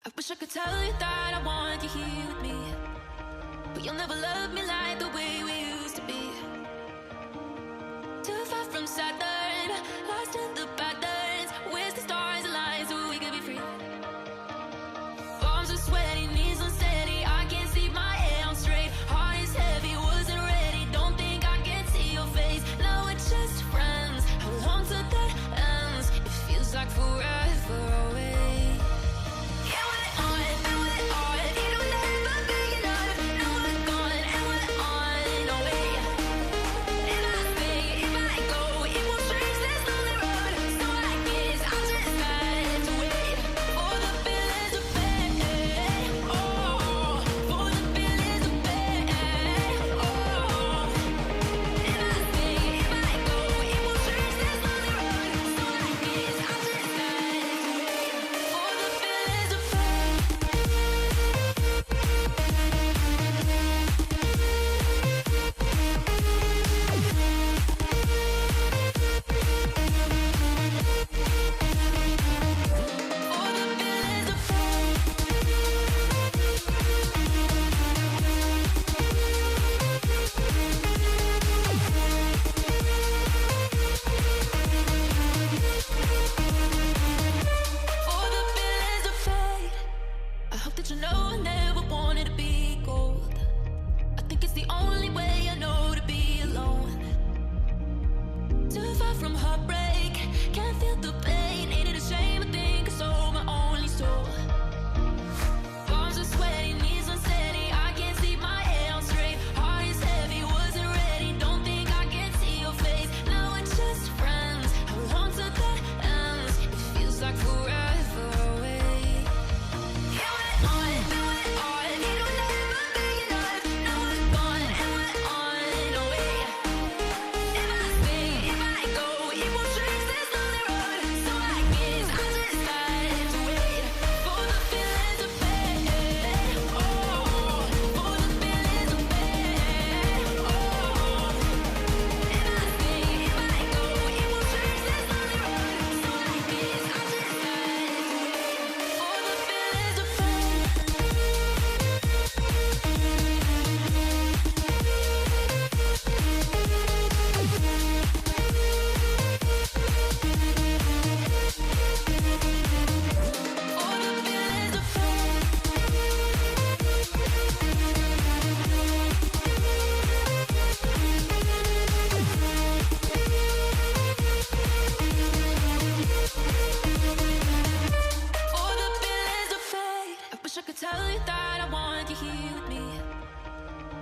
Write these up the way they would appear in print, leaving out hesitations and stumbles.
I wish I could tell you that I want you here with me, but you'll never love me like the way we used to be. Too far from Saturn, lost in the patterns. Where's the stars align so we could be free? Palms are sweaty, knees unsteady. I can't see my head on straight. Heart is heavy, wasn't ready. Don't think I can see your face. Now we're just friends. How long till that ends? It feels like forever away.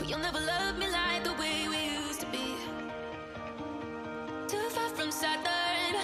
You'll never love me like the way we used to be. Too far from Saturn.